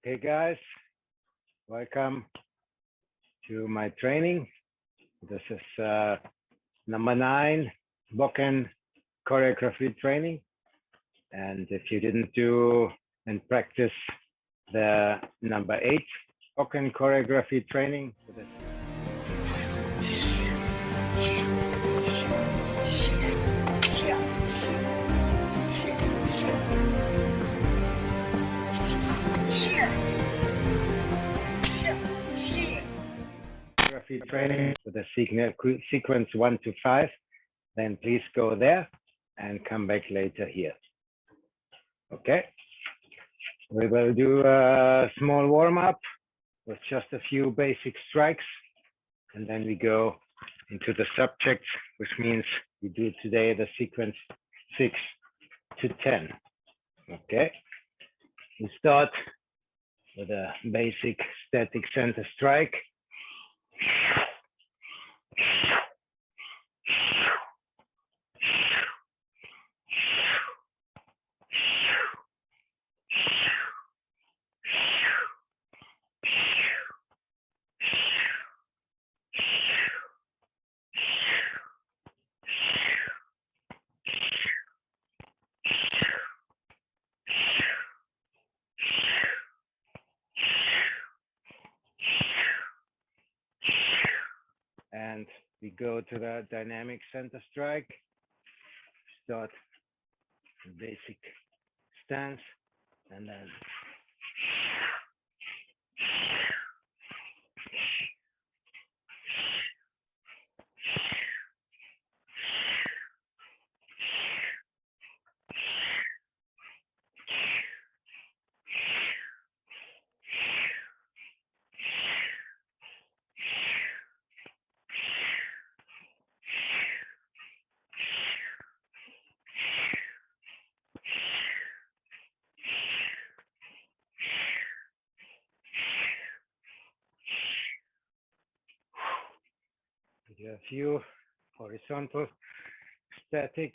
Okay, guys, welcome to my training. This is number 9, Bokken choreography training. And if you didn't do and practice the number 8 Bokken choreography training, so this training with the sequence 1 to 5, then please go there and come back later here. Okay, we will do a small warm-up with just a few basic strikes, and then we go into the subjects, which means we do today the sequence 6 to 10. Okay, we start with a basic static center strike. And we go to the dynamic center strike. Start basic stance, and then do a few horizontal static.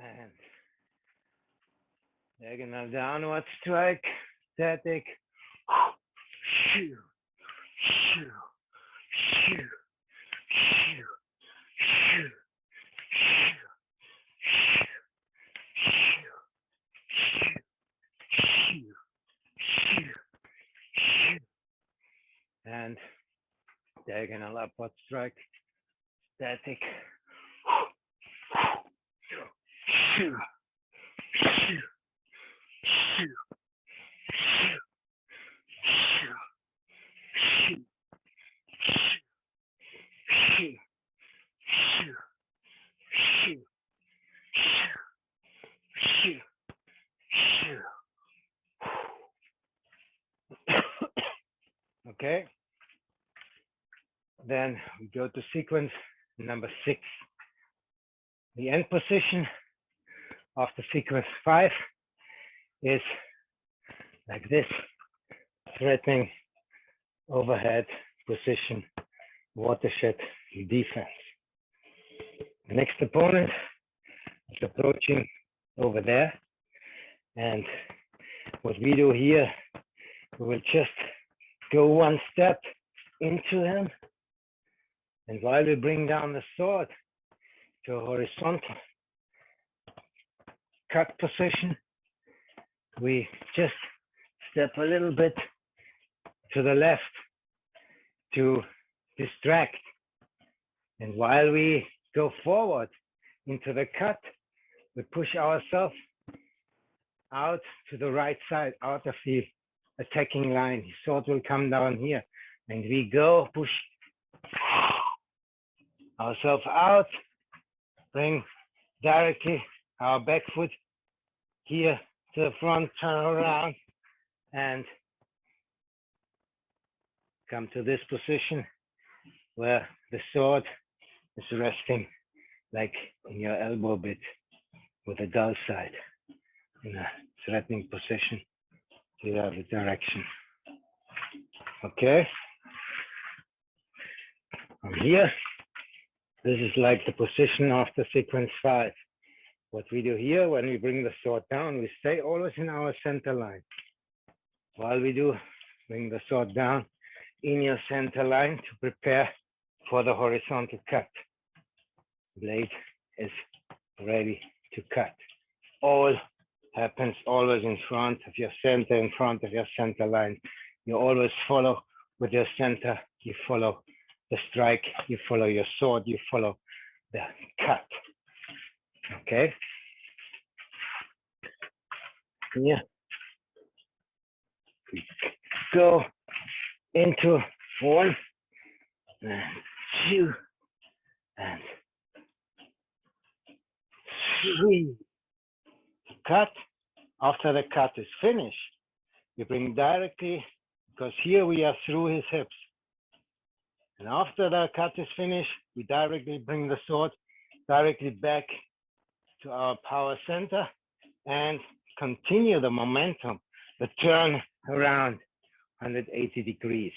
And diagonal downward strike, static. And diagonal upward strike, static. Okay, then we go to sequence number 6. The end position of the sequence 5 is like this, threatening overhead position, watershed defense. The next opponent is approaching over there, and what we do here, we will just go one step into him, and while we bring down the sword to a horizontal cut position, we just step a little bit to the left to distract. And while we go forward into the cut, we push ourselves out to the right side, out of the attacking line. The sword will come down here, and we go push ourselves out, bring directly our back foot here to the front, turn around, and come to this position where the sword is resting like in your elbow bit with the dull side in a threatening position to the other direction. Okay? From here, this is like the position after sequence 5. What we do here, when we bring the sword down, we stay always in our center line. While we do bring the sword down in your center line to prepare for the horizontal cut. Blade is ready to cut. All happens always in front of your center, in front of your center line. You always follow with your center, you follow the strike, you follow your sword, you follow the cut. Okay? Here, we go into 1 and 2 and 3. Cut. After the cut is finished, you bring directly, because here we are through his hips. And after the cut is finished, we directly bring the sword directly back to our power center and continue the momentum, the turn around 180 degrees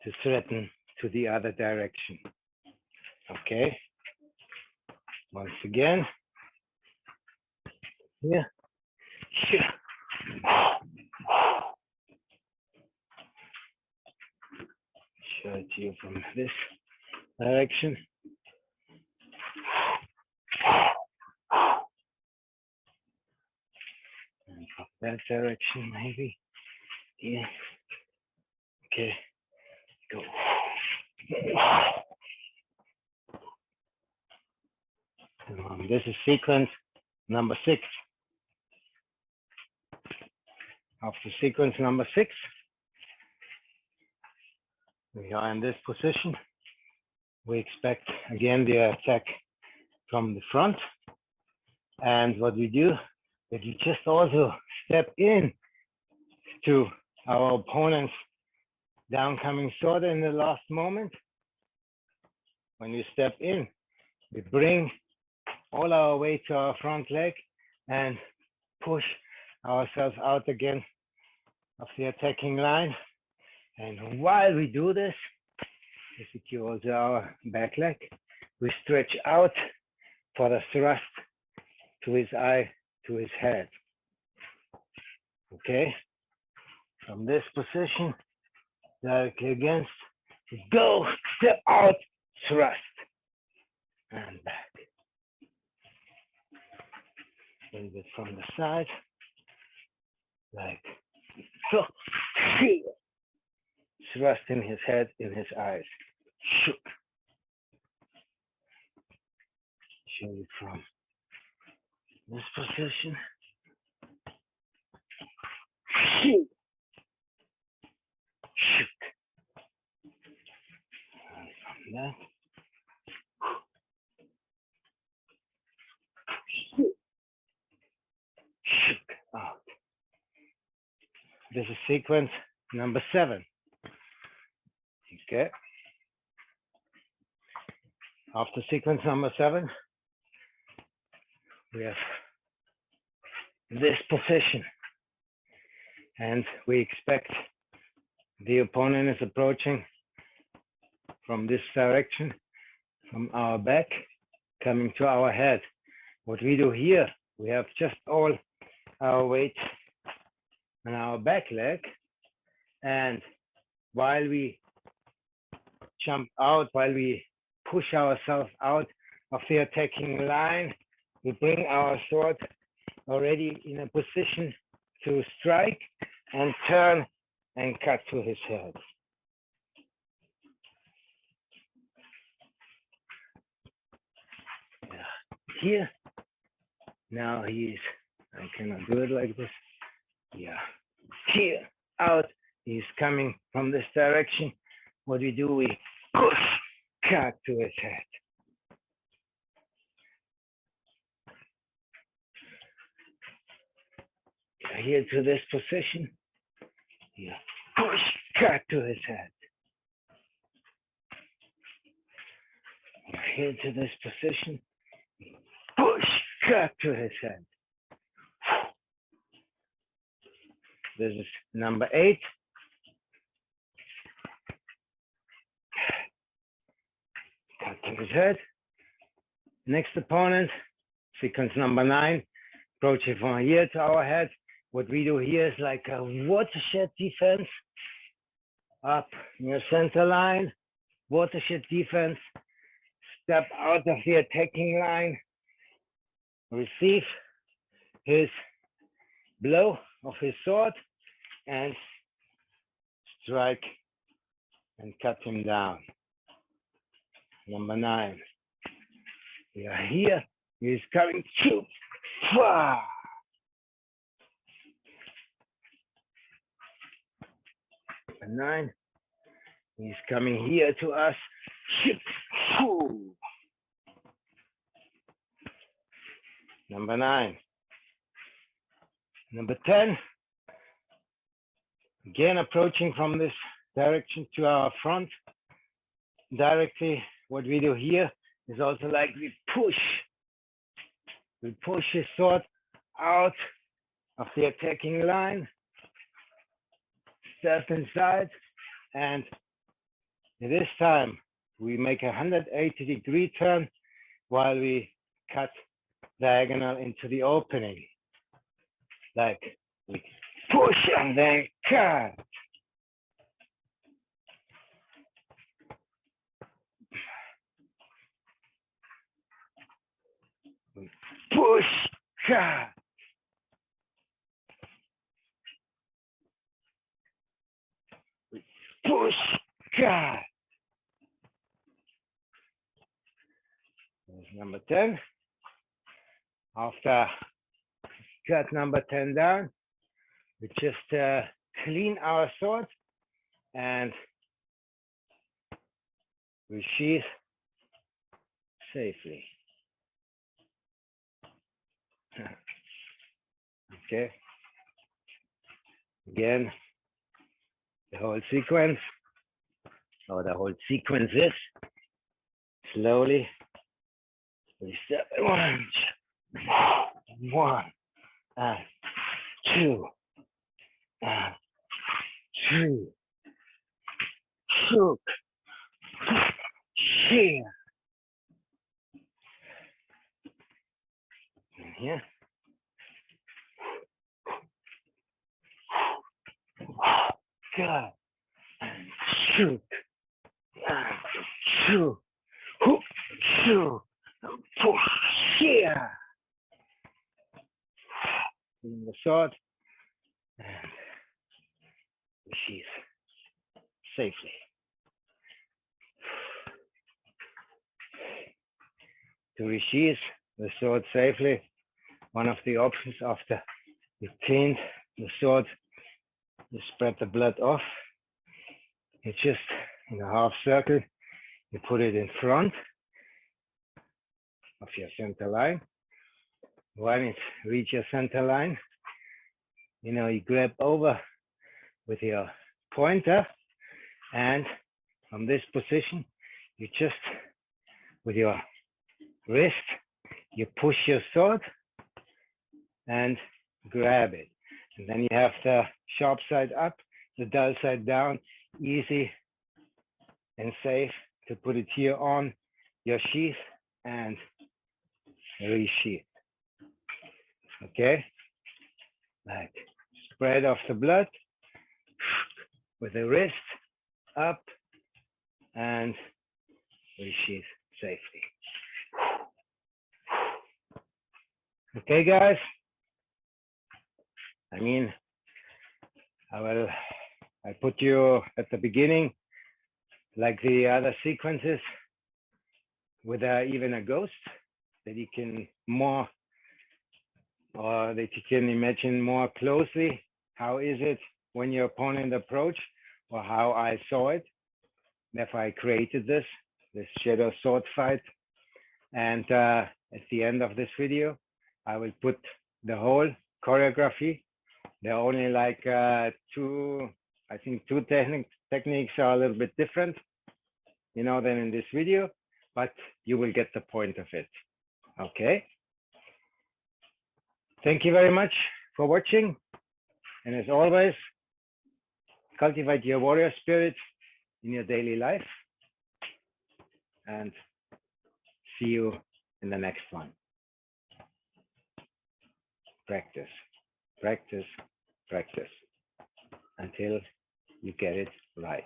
to threaten to the other direction. Okay. Once again, here, here. Show it to you from this direction. And from that direction, maybe. Yeah. Okay. Go. This is sequence number 6. After sequence number 6, we are in this position. We expect again the attack from the front. And what we do, that we just also step in to our opponent's downcoming sword in the last moment. When we step in, we bring all our weight to our front leg and push ourselves out again of the attacking line. And while we do this, we secure also our back leg. We stretch out for the thrust to his eye, to his head. Okay? From this position, directly against, go, step out, thrust, and back. A little bit from the side, like so. Thrust in his head, in his eyes. Show you from this position. And from that. Out. This is sequence number 7. Okay. After sequence number 7, we have this position. And we expect the opponent is approaching from this direction, from our back, coming to our head. What we do here, we have just all our weight on our back leg. And while we jump out, while we push ourselves out of the attacking line, we bring our sword already in a position to strike and turn and cut to his head. Yeah. Here, now he's, I cannot do it like this. Yeah, here, out, he's coming from this direction. What we do, we push, cut to his head. Here to this position. Yeah, push, cut to his head. Here to this position, push, cut to his head. This is number 8. Cut to his head. Next opponent, sequence number 9, approaching from here to our head. What we do here is like a watershed defense. Up near center line, watershed defense. Step out of the attacking line. Receive his blow of his sword and strike and cut him down. Number 9. We are here. He is coming to. Number 9. He's coming here to us. Number 9. Number 10. Again, approaching from this direction to our front. Directly, what we do here is also like we push his sword out of the attacking line, step inside, and this time we make a 180-degree turn while we cut diagonal into the opening. Like we push and then cut. We push, cut. We push, cut. There's number 10. After cut number 10 down, we just clean our sword and we sheath safely. Okay. Again, the whole sequence, or the whole sequence is slowly. We step 1, 1, 2, 3, hook, here, and here. God, and shoot, and shoot, hook, shoot, and push here. In the sword and the sheath safely. To resheath the sword safely, one of the options after you cleaned the sword, you spread the blood off. You just, in a half circle, you put it in front of your center line. When it reaches your center line, you grab over with your pointer, and from this position, you just, with your wrist, you push your sword and grab it. And then you have the sharp side up, the dull side down, easy and safe to put it here on your sheath and resheath. Okay, like spread off the blood with the wrist up and resheath safely. Okay, guys. I put you at the beginning, like the other sequences, with even a ghost that you can that you can imagine more closely. How is it when your opponent approach, or how I saw it? Therefore, I created this shadow sword fight. And at the end of this video, I will put the whole choreography. There are only like two techniques are a little bit different, than in this video. but you will get the point of it. Okay. Thank you very much for watching. And as always, cultivate your warrior spirit in your daily life. And see you in the next one. Practice, practice, practice until you get it right.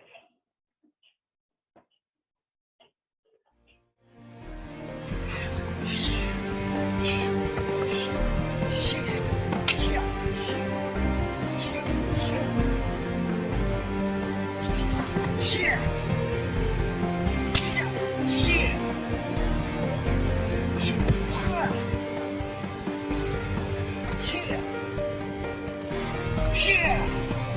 Yeah.